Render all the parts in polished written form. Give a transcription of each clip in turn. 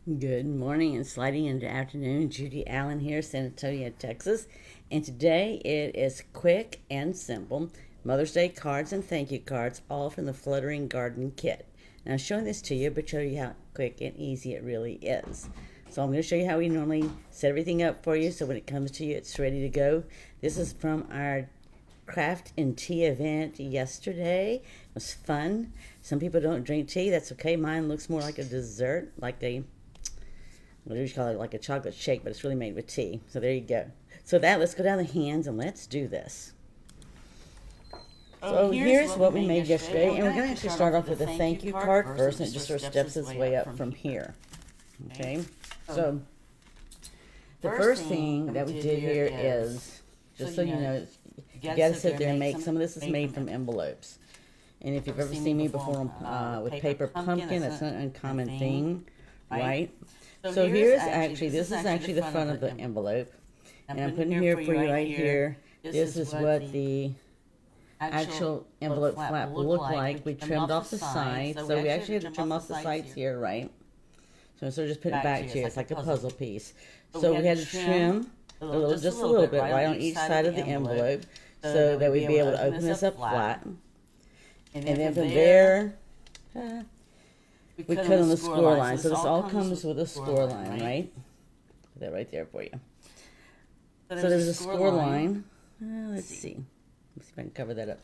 Good morning and sliding into afternoon. Judy Allen here, San Antonio, Texas. And today it is quick and simple Mother's Day cards and thank you cards, all from the Fluttering Garden kit. Now I'm showing this to you, but show you how quick and easy it really is. So I'm going to show you how we normally set everything up for you so when it comes to you, it's ready to go. This is from our craft and tea event yesterday. It was fun. Some people don't drink tea. That's okay. Mine looks more like a dessert, like a what do you call it, like a chocolate shake, but it's really made with tea. So there you go. So let's go down the hands and let's do this. So here's what we made yesterday, and we're going to actually start off with a thank you card first, and it just sort of steps its way up from here. Okay, so the first thing that we did here is, just so you know, you got to sit there and make, some of this is made from envelopes. And if you've ever seen me before with paper pumpkin, that's not an uncommon thing, right? So this is actually the front of the envelope. And I'm putting here for you right here. This is what the actual envelope flap will look like. We trimmed off the sides. So we actually had to trim off the sides here, right? So just put it back here. It's like a puzzle piece. So we had to trim just a little bit right on each side of the envelope so that we'd be able to open this up flat. And then from there, we cut on the score line. So this all comes with a score line, right? Put that right there for you. So there's a score line. Let's see. Let's see if I can cover that up.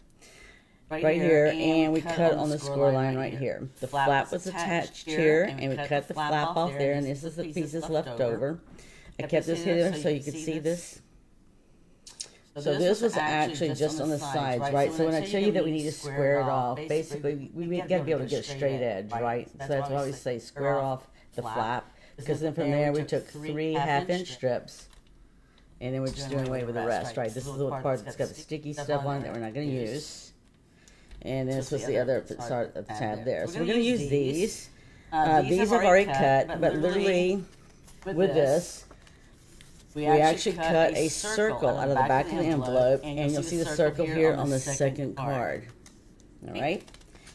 Right here, and we cut on the score line right here. The flap was attached here, and we cut the flap off there, and this is the pieces left over. I kept this here so you could see this. So this was actually just on the sides, right? So when I show you that we need to square it off, basically we got to be able to get a straight edge, right? So that's why we say square off the flap, because then from there we took 3 half-inch strips, and then we're just doing away with the rest, right? This is the part that's got the sticky stuff on it that we're not going to use. And then this was the other part of the tab there. So we're going to use these. These I've already cut, but literally with this, we actually cut a circle out of the back of the envelope, and you'll see the circle here on the second card. All right?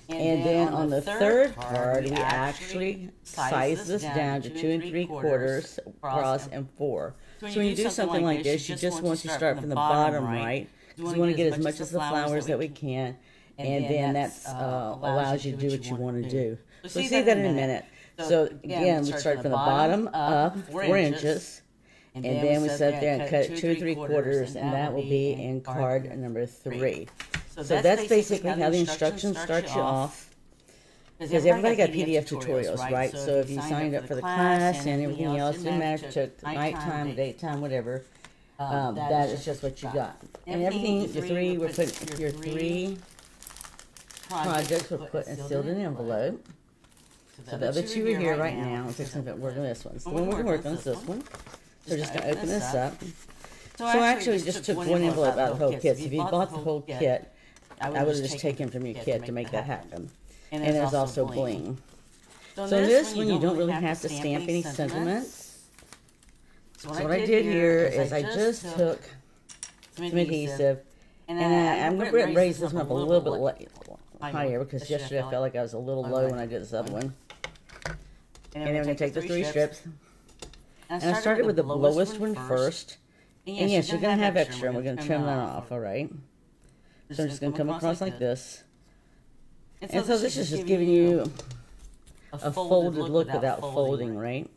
And then on the third card, we actually size this down to 2 3/4 across and 4. So when you do something like this, you just want to start from the bottom right. Because we want to get as much of the flowers that we can, and then that allows you to do what you want to do. We'll see that in a minute. So again, we start from the bottom up 4 inches. And then we sit there and cut 2 3/4, and that will be in card number 3. So that's basically how the instructions start you off. Because everybody got PDF tutorials, right? So if you signed up for the class and everything else, it didn't matter if you took nighttime, daytime, whatever. That is just what you got. And everything, your 3 projects were put and sealed in an envelope. So the other 2 are here right now. We're fixing to work on this one. So the one we're going to work on is this one. So we're just going to open this up. So actually we just took 1 envelope out of the whole kit. So if you bought the whole kit, I would have just taken from your kit to make that happen. And there's also bling. So this one you don't really have to stamp any sentiments. So what I did here is I just took some adhesive, and I'm going to raise this one up a little bit higher because yesterday I felt like I was a little low when I did this other one. And then we're going to take the 3 strips. And I started with the lowest one first. And yes, you're going to have extra, and we're going to trim that off, alright? So I'm just going to come across like this. And so this is just giving you a folded look without folding, right?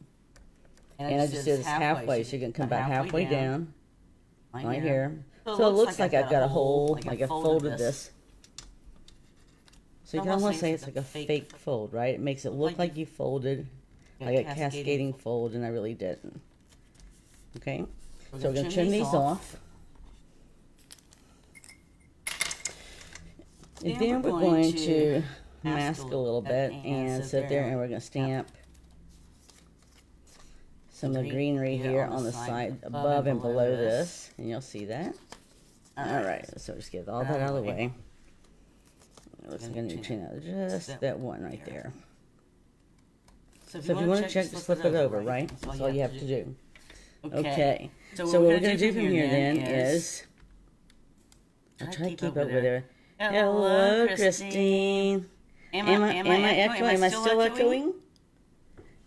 And I just did this halfway, so you're going to come back halfway down, right here. So it looks like I've got a hole, like I folded this. So you can almost say it's like a fake fold, right? It makes it look like you folded, like a cascading fold, and I really didn't. Okay? So we're going to trim these off. And then we're going to mask a little bit and sit there, and we're going to stamp some of the greenery here on the side above and below this, and you'll see that. Alright, so just get all that out of the way. It looks like I need to trim out just that one right there. So if you want to check, just flip it over, right? That's all you have to do. Okay, so what we're going to do from here then is, I'll try to keep up with her. Hello, Christine. Am I echoing? Am I still echoing?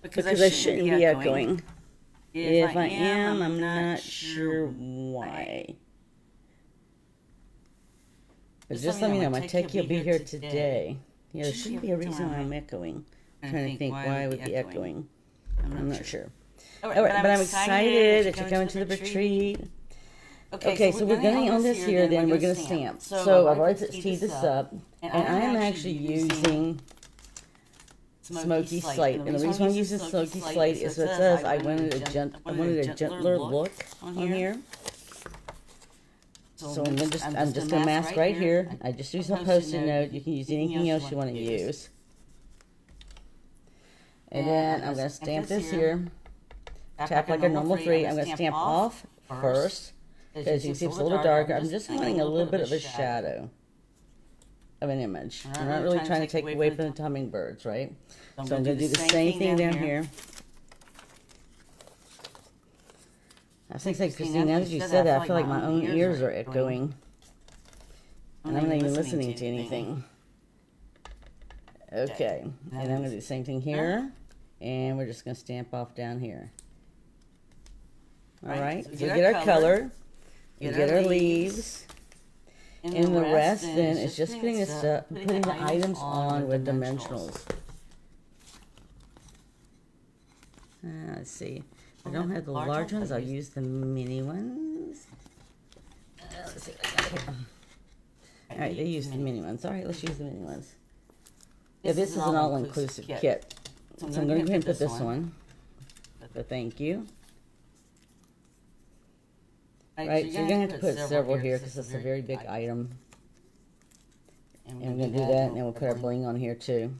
because I shouldn't be echoing. If I am, I'm not sure why. But just let me know, my techie will be here today. Yeah, there shouldn't be a reason why I'm echoing. I'm trying to think why I would be echoing. I'm not sure. All right, but I'm excited that you're coming to the retreat. Okay, so we're going on this here, then we're going to stamp. So I've already teed this up, and I am actually using smoky slate. And the reason I'm using smoky slate is what it says I wanted a gentler look on here. So I'm just going to mask right here. I just use a Post-it note. You can use anything else you want to use. And then I'm going to stamp this here. Tap like a normal 3. I'm going to stamp off first. Because you see it's a little darker. I'm just wanting a little bit of a shadow of an image. I'm not really trying to take away from the hummingbirds, right? So I'm going to do the same thing down here. I was thinking, Christine, now that you said that, I feel like my own ears are echoing. And I'm not even listening to anything. Okay. And I'm going to do the same thing here. And we're just going to stamp off down here. Alright, so we get our color. We get our leaves. And the rest then is just putting the items on with dimensionals. Let's see. If I don't have the large ones, I'll use the mini ones. Let's see. Alright, they use the mini ones. Alright, let's use the mini ones. Yeah, this is an all-inclusive kit. So I'm going to go ahead and put this one. The thank you. Right, so you're going to have to put several here because it's a very big item. And we're going to do that, and then we'll put our bling on here too.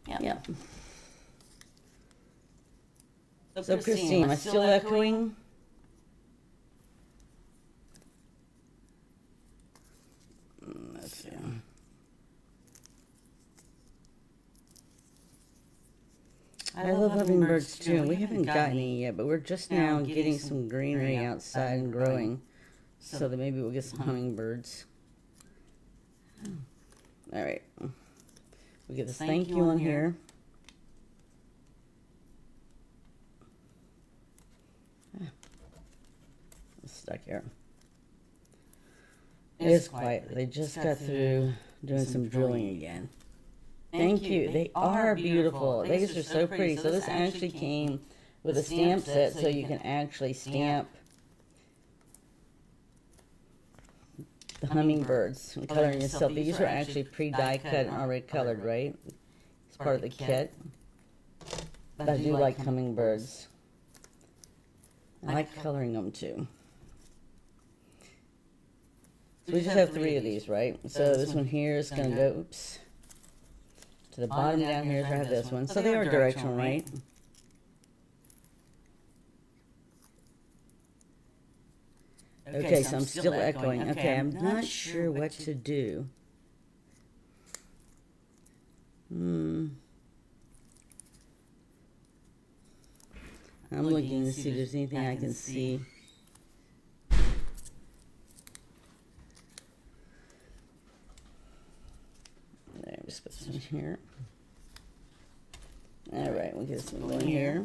Yep. So Christine, am I still echoing? Let's see. I love hummingbirds too, and we haven't gotten any yet, but we're just now getting some greenery outside and growing, so that maybe we'll get some hummingbirds. All right, we get this thank you on here. It's stuck here. It is quiet. They just got through doing some drilling again. Thank you. They are beautiful. These are so pretty. So this actually came with a stamp set, so you can actually stamp the hummingbirds and coloring yourself. These are actually pre-die cut and already colored, right? It's part of the kit. But I do like hummingbirds. I like coloring them too. So we just have 3 of these, right? So this one here is going to go, oops. To the bottom down here is where I have this one. So they are directional, right? Okay, so I'm still echoing. Okay, I'm not sure what to do. I'm looking to see if there's anything I can see. There, just put some here. All right, we'll get this one going here.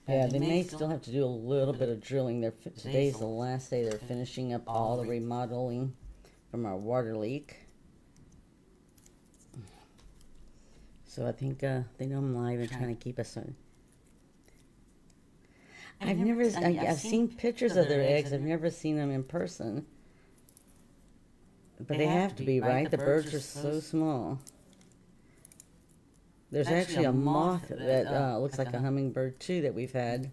Yeah, they may still have to do a little bit of drilling. Today's the last day they're finishing up all the remodeling from our water leak. So I think they know I'm live and trying to keep us on. I've seen pictures of their eggs. I've never seen them in person. But they have to be, right? The birds are so small. There's actually a moth that looks like a hummingbird too that we've had.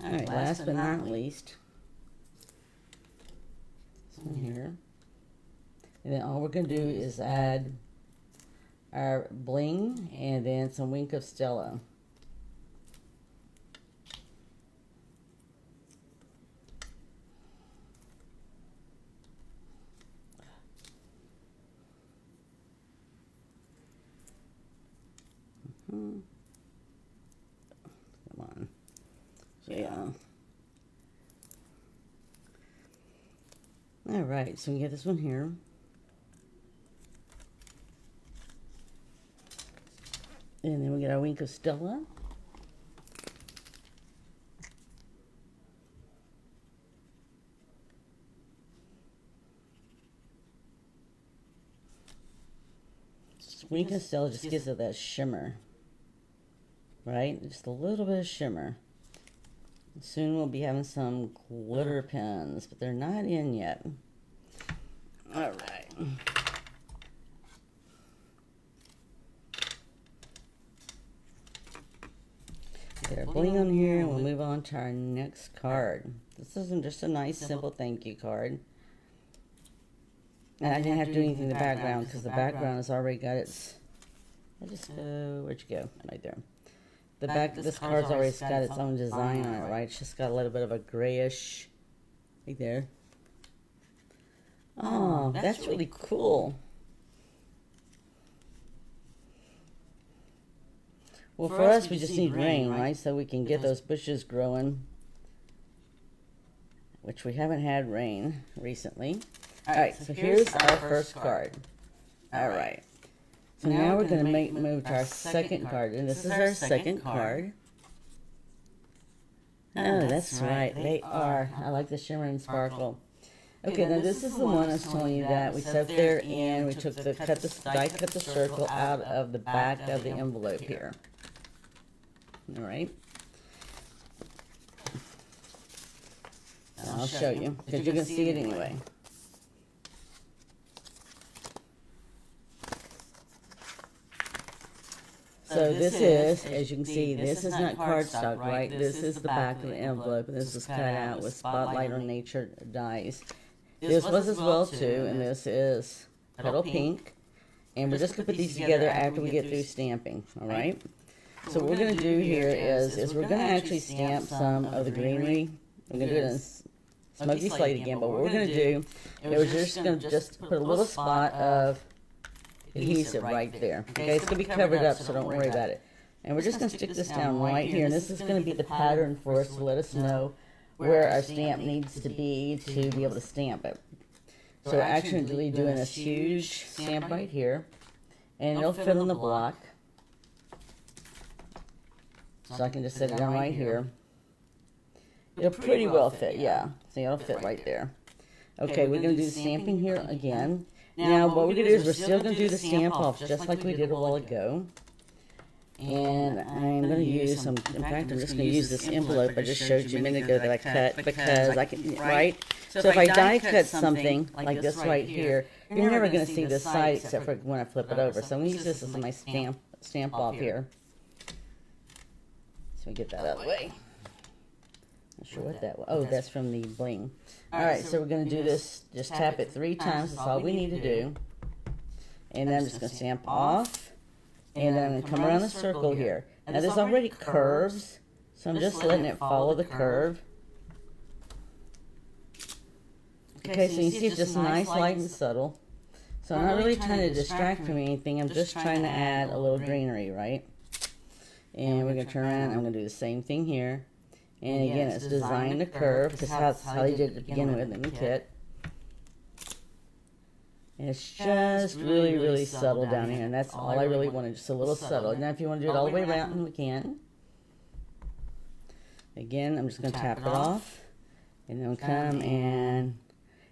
All right, last but not least. Here. And then all we're going to do is add our bling, and then some Wink of Stella. Come on. So yeah. All right, so we get this one here. And then we get our Wink of Stella. Wink of Stella just gives it that shimmer, right? Just a little bit of shimmer. Soon we'll be having some glitter pens, but they're not in yet. All right. Get our bling on here, and we'll move on to our next card. This isn't just a nice, simple thank you card. And I didn't have to do anything in the background because the background has already got its. I just go. Where'd you go? Right there. The back of this card's already got its own design on it, right? It's just got a little bit of a grayish, right there. Oh, that's really cool. Well, for us, we just need rain, right? So we can get those bushes growing, which we haven't had rain recently. All right, so here's our first card. All right. So now we're going to move to our second card, and this is our second card. Oh, that's right, they are. I like the shimmer and sparkle. Okay, now this is the one I was telling you that we set there and we took the die cut the circle out of the back of the envelope here. All right. I'll show you because you're going to see it anyway. So this is, as you can see, this is not cardstock, right? This is the back of the envelope, and this is cut out with Spotlight on Nature dies. This was as well too, and this is Petal Pink. And we're just going to put these together after we get through stamping, all right? So what we're going to do here is we're going to actually stamp some of the greenery. We're going to do it in Smoky Slate again, but what we're going to do is we're just going to put a little spot of adhesive right there. Okay, it's going to be covered up, so don't worry about it. And we're just going to stick this down right here, and this is going to be the pattern for us to let us know where our stamp needs to be able to stamp it. So we're actually doing this huge stamp right here, and it'll fit in the block. So I can just set it down right here. It'll pretty well fit, yeah. See, it'll fit right there. Okay, we're going to do the stamping here again. Now, what we're going to do is we're still going to do the stamp off just like we did a while ago. And I'm going to use some, in fact, I'm just going to use this envelope I just showed you a minute ago that I cut because I can, right? So if I die cut something like this right here, you're never going to see this side except for when I flip it over. So I'm going to use this as my stamp off here. So we get that out of the way. Not sure what that was. Oh, that's from the bling. Alright, so we're going to do this, just tap it 3 times, that's all we need to do. And then I'm just going to stamp off. And then I'm going to come around the circle here. Now this already curves, so I'm just letting it follow the curve. Okay, so you see it's just nice, light, and subtle. So I'm not really trying to distract from anything, I'm just trying to add a little greenery, right? And we're going to turn around, I'm going to do the same thing here. And again, it's designed to curve, because that's how they did it to begin with in the kit. And it's just really, really subtle down here, and that's all I really wanted, just a little subtle. Now if you want to do it all the way around, we can. Again, I'm just going to tap it off, and then come and,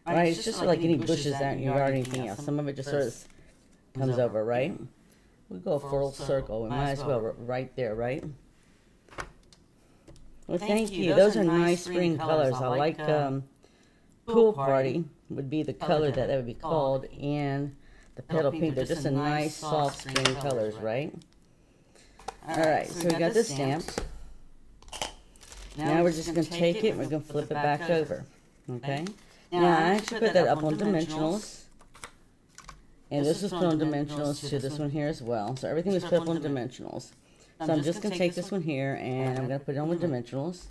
right, it's just like any bushes out in your yard or anything else. Some of it just sort of comes over, right? We'll go a full circle, we might as well right there, right? Well, thank you. Those are nice spring colors. I like Pool Party would be the color that would be called, and the Petal Pink. They're just a nice, soft spring colors, right? All right, so we got this stamped. Now we're just going to take it and we're going to flip it back over, okay? Now I actually put that up on dimensionals, And this was put on dimensionals to this one here as well. So everything was put up on dimensionals. So I'm just going to take this one here and I'm going to put it on with dimensionals.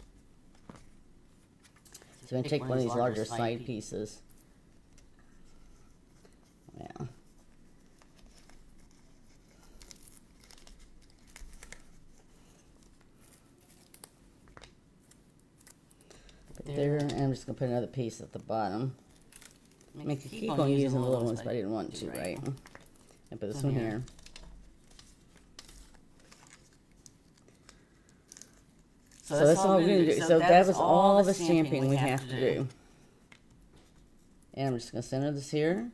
So I'm going to take one of these larger side pieces. Yeah. Put there, and I'm just going to put another piece at the bottom. I could keep on using the little ones, but I didn't want to, right? And put this one here. So that's all we're going to do. So that was all the stamping we have to do. And I'm just going to center this here.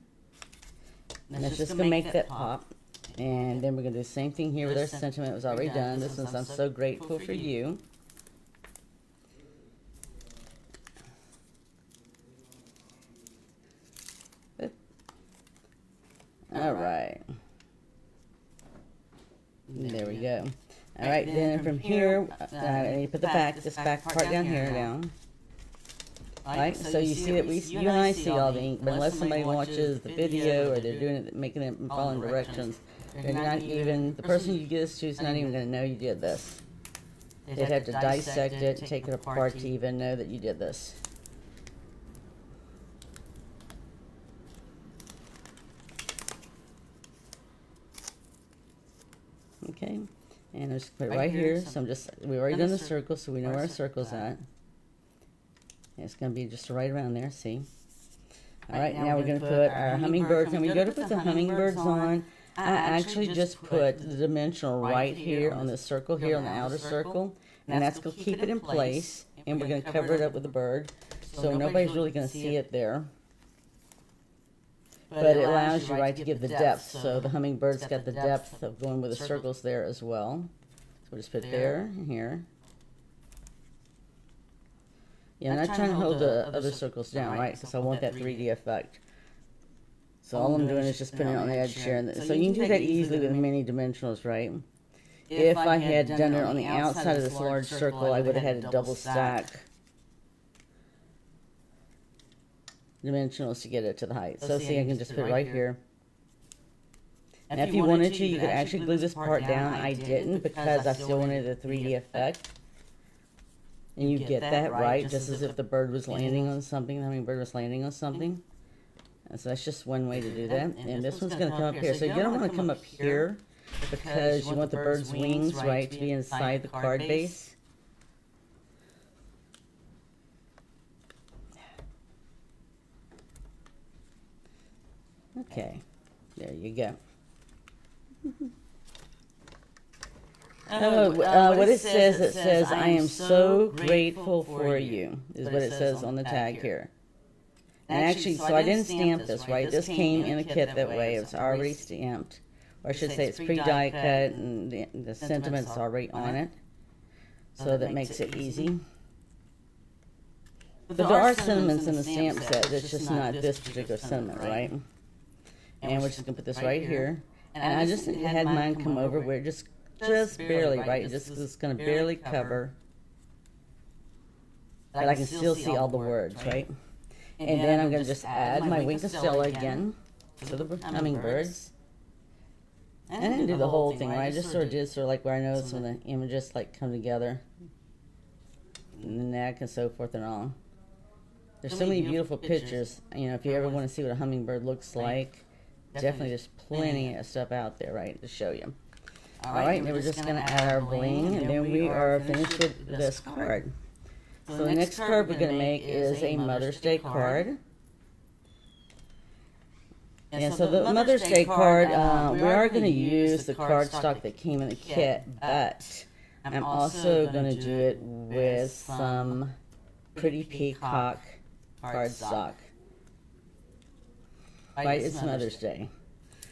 And it's just going to make that pop. And then we're going to do the same thing here with our sentiment. It was already done. This one's I'm so grateful for you. All right. There we go. All right, then from here, you put the this back part down here down. Right, so you see that you and I see all the ink, but unless somebody watches the video or they're doing it, making it following directions, they're not even, the person you give this to is not even going to know you did this. They'd have to dissect it, take it apart to even know that you did this. Okay, and just put it right here. So we've already done the circle, so we know where our circle's at. And it's going to be just right around there, see? All right, now we're going to put our hummingbirds. And we go to put the hummingbirds on. I actually just put the dimensional right here on this circle here, on the outer circle. And that's going to keep it in place. And we're going to cover it up with the bird. So nobody's really going to see it there. But it allows you, right, to give the depth. So the hummingbird's got the depth of going with the circles there as well. So we'll just put there and here. Yeah, I'm not trying to hold the other circles down, right, because I want that 3D effect. So all I'm doing is just putting it on the edge here. So you can do that easily with many dimensionals, right? If I had done it on the outside of this large circle, I would have had a double stack dimensionals to get it to the height. So see, I can just put it right here. And if you wanted to, you could actually glue this part down. I didn't because I still wanted the 3D effect. And you get that right, just as if the bird was landing on something, the hummingbird was landing on something. And so that's just one way to do that. And this one's going to come up here. So you don't want to come up here because you want the bird's wings, right, to be inside the card base. Okay, there you go. What it says, I am so grateful for you, is what it says on the tag here. And actually, so I didn't stamp this, right? This came in a kit that way. It was already stamped. Or I should say it's pre-die cut, and the sentiment's already on it. So that makes it easy. But there are sentiments in the stamp set. It's just not this particular sentiment, right? And we're just going to put this right here. And I just had mine come over where it just barely, right? It's going to barely cover. But I can still see all the words, right? And then I'm going to just add my wing Castella again to the hummingbirds. I didn't do the whole thing, right? I just sort of did sort of like where I noticed when the images like come together. And the neck and so forth and all. There's so many beautiful pictures. You know, if you ever want to see what a hummingbird looks like, definitely there's plenty of stuff out there, right, to show you. All right, and we're just going to add our bling, and then we are finished with this card. So the next card we're going to make is a Mother's Day card. And so the Mother's Day card, we are going to use the cardstock that came in the kit, but I'm also going to do it with some Pretty Peacock cardstock. Right, it's Mother's Day.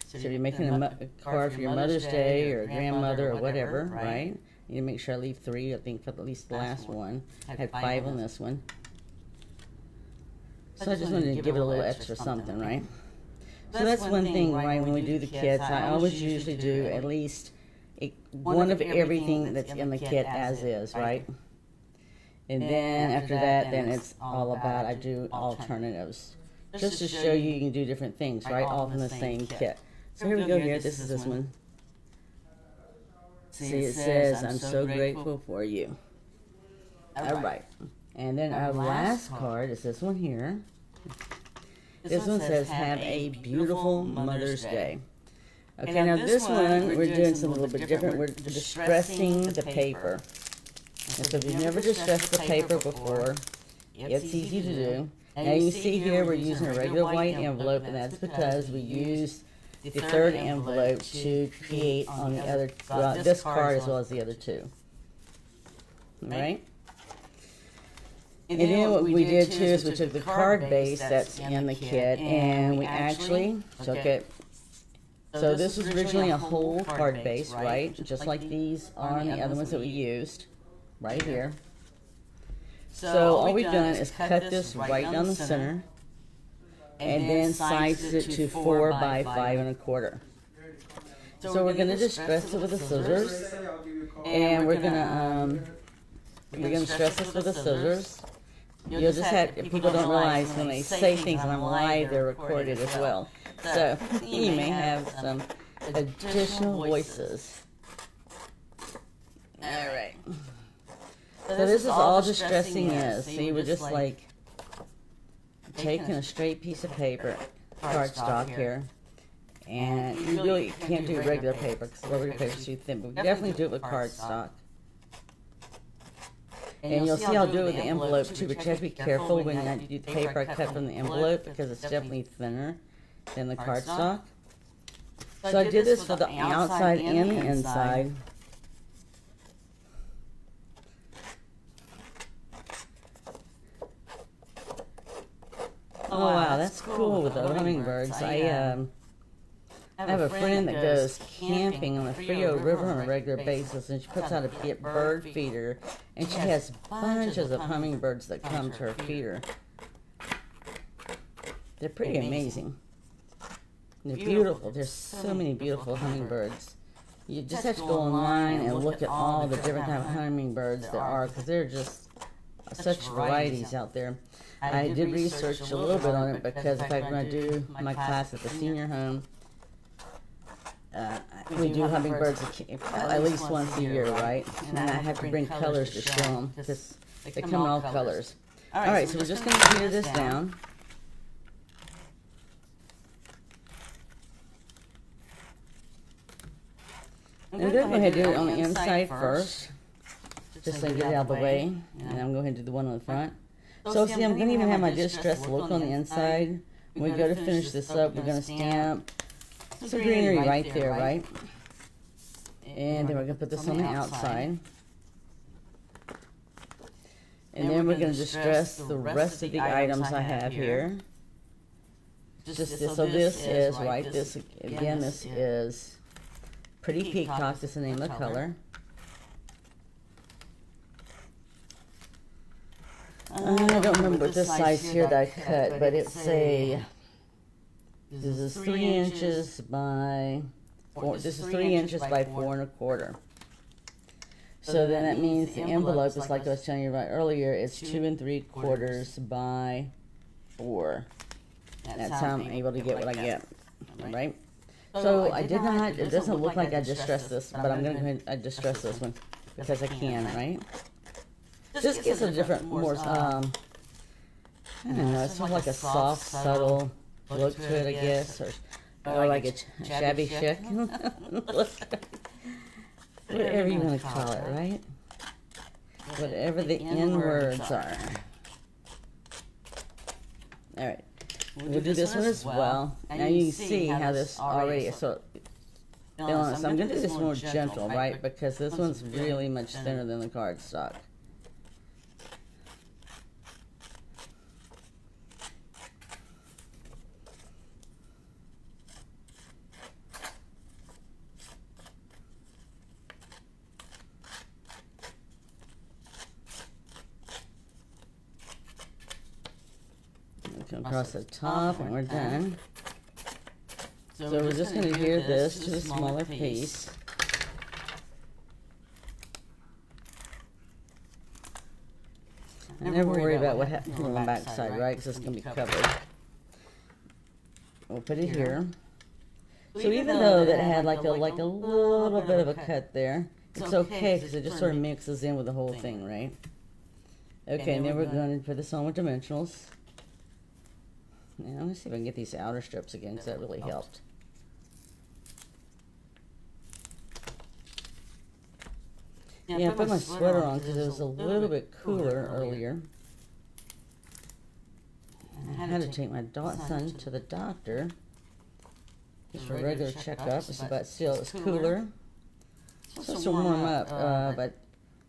So if you're making a card for your Mother's Day or grandmother or whatever, right? You need to make sure I leave 3, I think, for at least the last one. I had 5 on this one. So I just wanted to give it a little extra something, right? So that's one thing, right, when we do the kits, I always usually do at least one of everything that's in the kit as is, right? And then after that, then it's all about, I do alternatives. Just to show you can do different things, right, all from the same kit. So here we go here. This is this one. See, it says, I'm so grateful for you. All right. And then our last card is this one here. This one says, have a beautiful Mother's Day. Okay, now this one, we're doing something a little bit different. We're distressing the paper. And so if you've never distressed the paper before, it's easy to do. Now you can see here we're using a regular white envelope, and that's because we used the third envelope to create on the other, this card as well as the other two. All right? And then what we did too is we took the card base that's in the kit and we actually took it. So this was originally a whole card base, right? Just like these are the other ones that we used right here. So all we've done is cut this right down the center and then sized it to 4 by 5 1/4. So we're going to distress it with the scissors, and we're going to stress this with the scissors. You'll just have, people don't realize when they say things and I'm live, they're recorded as well. So you may have some additional voices. All right. So this is all distressing is. See, we're just like taking a straight piece of paper, cardstock here, and you really can't do regular paper because regular paper is too thin, but we definitely do it with cardstock. And you'll see I'll do it with the envelope too, but you have to be careful when you do the paper I cut from the envelope because it's definitely thinner than the cardstock. So I did this for the outside and the inside. Oh wow, that's cool with the hummingbirds. I have a friend that goes camping on the Frio River on a regular basis, and she puts out a bird feeder, and she has bunches of hummingbirds that come to her feeder. They're pretty amazing. They're beautiful. There's so many beautiful hummingbirds. You just have to go online and look at all the different type of hummingbirds there are, because there are just such varieties out there. I did research a little bit on it because, in fact, when I do my class at the senior home, we do hummingbirds at least once a year, right? And I have to bring colors to show them because they come in all colors. All right, so we're just going to glue this down. I'm going to go ahead and do it on the inside first, just so I get it out of the way. And I'm going to go ahead and do the one on the front. So see, I'm going to even have my distress look on the inside. When we go to finish this up, we're going to stamp some greenery right there, right? And then we're going to put this on the outside. And then we're going to distress the rest of the items I have here. Just this. So this is, right, this, again, this is Pretty Peacock. That's the name of the color. I don't remember what this size here that I cut, but it's a, this is 3 inches by 4, this is 3 inches by 4 1/4. So then that means the envelope is, like I was telling you about earlier, it's 2 3/4 by 4. That's how I'm able to get what I get, right? So I did not, it doesn't look like I distressed this, but I'm going to go ahead and distress this one because I can, right? This gives a different, more, I don't know, it's sort of like a soft, subtle look to it, I guess, or like a shabby chic. Whatever you want to call it, right? Whatever the N words are. All right, we'll do this one as well. Now you can see how this already is so feeling. So I'm going to do this more gentle, right? Because this one's really much thinner than the cardstock. Come across the top and we're done. So we're just going to adhere this to the smaller piece. I never worry about what happens on the back side, right? Because it's going to be covered. We'll put it here. So even though that had like a little bit of a cut there, it's okay because it just sort of mixes in with the whole thing, right? Okay, and then we're going to put this on with dimensionals. Now let's see if I can get these outer strips again because that really helped. Yeah, I put my sweater on because it was a little bit cooler earlier. I had to take my son to the doctor just for a regular checkup, but still it's cooler. It's supposed to warm up, but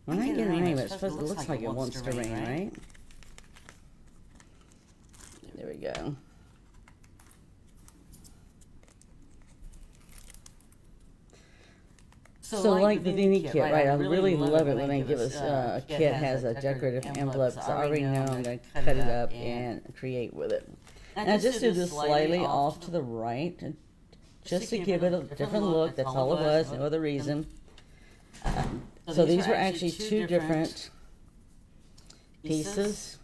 when I get rain, it looks like it wants to rain, right? There we go. So like the Dini kit, right? I really love it when they give us a kit has a decorative envelope. So I already know I'm going to cut it up and create with it. And I just do this slightly off to the right, just to give it a different look. That's all it was, no other reason. So these were actually two different pieces.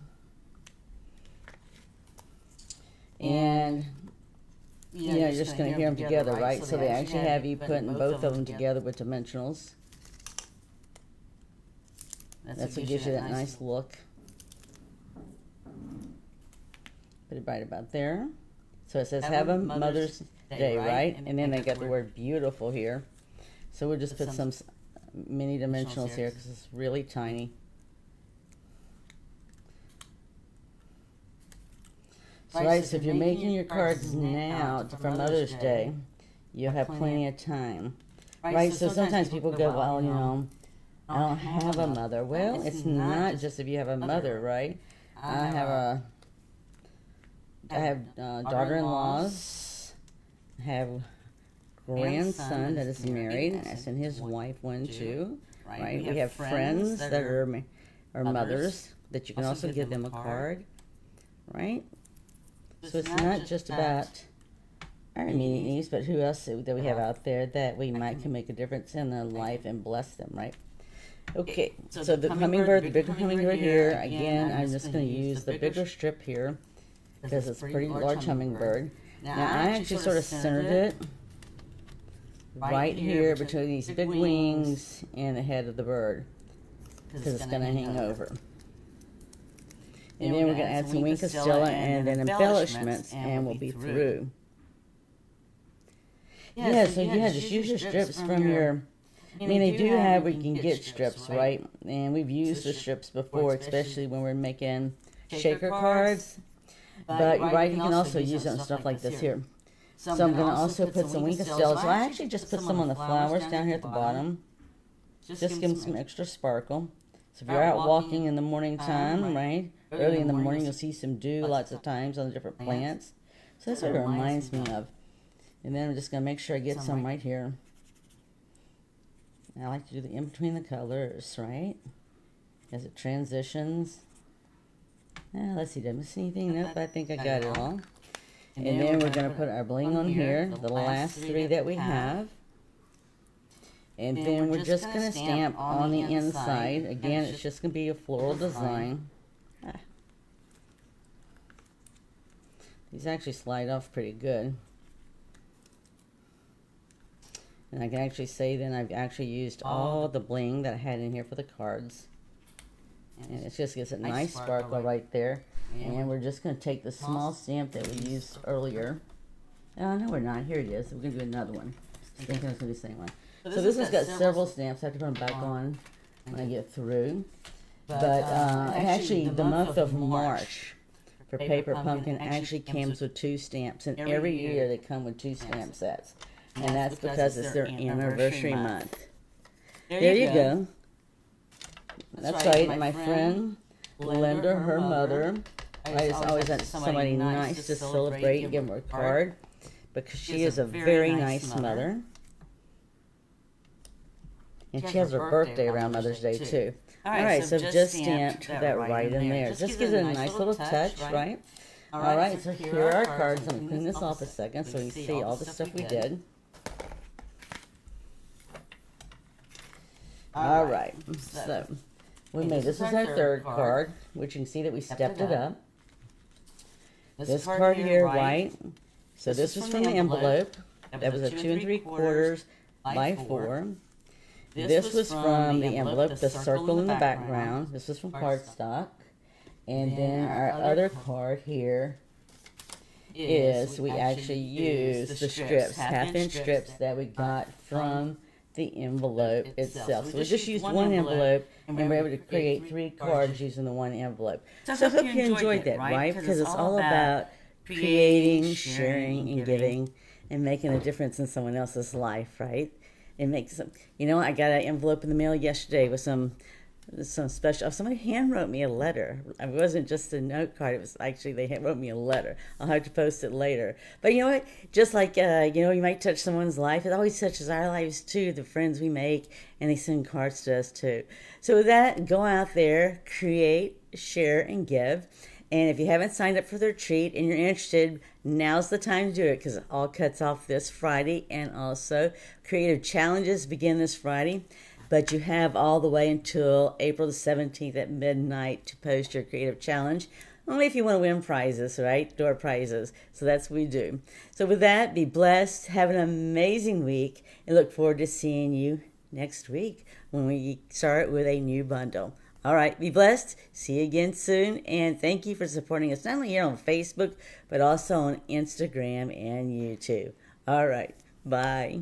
And you're just going to hear them together, right? So they actually have you putting both of them together with dimensionals. That's what gives you that nice look. Put it right about there. So it says have a Mother's Day, right? And then they got the word beautiful here. So we'll just put some mini dimensionals here because it's really tiny. So, right, so if you're making your cards now for Mother's Day, you'll have plenty of time. Right, so sometimes people go, well, you know, I don't have a mother. Well, it's not just if you have a mother, right? I have daughter-in-laws, I have grandson that is married, and his wife one too, right? We have friends that are mothers that you can also give them a card, right? So it's not just about our immediate needs, but who else that we have out there that we might can make a difference in their life and bless them, right? Okay, so the hummingbird, the bigger hummingbird here, again, I'm just going to use the bigger strip here because it's a pretty large hummingbird. Now I actually sort of centered it right here between these big wings and the head of the bird because it's going to hang over. And then we're going to add some wing castella and then embellishments, and we'll be through. Yeah, so yeah, just use your strips from your... I mean, they do have, we can get strips, right? And we've used the strips before, especially when we're making shaker cards. But you're right, you can also use it on stuff like this here. So I'm going to also put some wing castella. So I actually just put some on the flowers down here at the bottom. Just give them some extra sparkle. So if you're out walking in the morning time, right? Early in the morning, you'll see some dew lots of times on the different plants. So that's what it reminds me of. And then I'm just going to make sure I get some right here. I like to do the in between the colors, right? As it transitions. Let's see, did I miss anything? Nope, I think I got it all. And then we're going to put our bling on here, the last three that we have. And then we're just going to stamp on the inside. Again, it's just going to be a floral design. These actually slide off pretty good. And I can actually say then I've actually used all the bling that I had in here for the cards. And it just gives a nice sparkle right there. And we're just going to take the small stamp that we used earlier. Oh, no, we're not. Here it is. We're going to do another one. I think it's going to be the same one. So this has got several stamps. I have to put them back on when I get through. But actually, the month of March for Paper Pumpkin actually comes with 2 stamps. And every year they come with 2 stamp sets. And that's because it's their anniversary month. There you go. That's right. And my friend Linda, her mother, I just always want somebody nice to celebrate and give her a card because she is a very nice mother. And she has her birthday around Mother's Day too. Alright, so just stamped that right in there. Just gives it a nice little touch, right? Alright, so here are our cards. I'm going to clean this off a second so you see all the stuff we did. Alright, so we made this is our third card, which you can see that we stepped it up. This card here, white. So this is from the envelope That was a 2 3/4 by 4. This was from the envelope, the circle in the background. This was from cardstock. And then our other card here is we actually used the strips, half-inch strips that we got from the envelope itself. So we just used one envelope and we were able to create 3 cards using the one envelope. So I hope you enjoyed that, right? Because it's all about creating, sharing, and giving, and making a difference in someone else's life, right? It makes some, I got an envelope in the mail yesterday with some special, somebody hand wrote me a letter. It wasn't just a note card, it was actually, they hand wrote me a letter. I'll have to post it later. But you know what, just like, you might touch someone's life, it always touches our lives too, the friends we make, and they send cards to us too. So with that, go out there, create, share, and give. And if you haven't signed up for the retreat and you're interested, now's the time to do it, because it all cuts off this Friday, and also creative challenges begin this Friday. But you have all the way until April the 17th at midnight to post your creative challenge. Only if you want to win prizes, right? Door prizes. So that's what we do. So with that, be blessed. Have an amazing week. And look forward to seeing you next week when we start with a new bundle. All right, be blessed. See you again soon. And thank you for supporting us, not only here on Facebook, but also on Instagram and YouTube. All right, bye.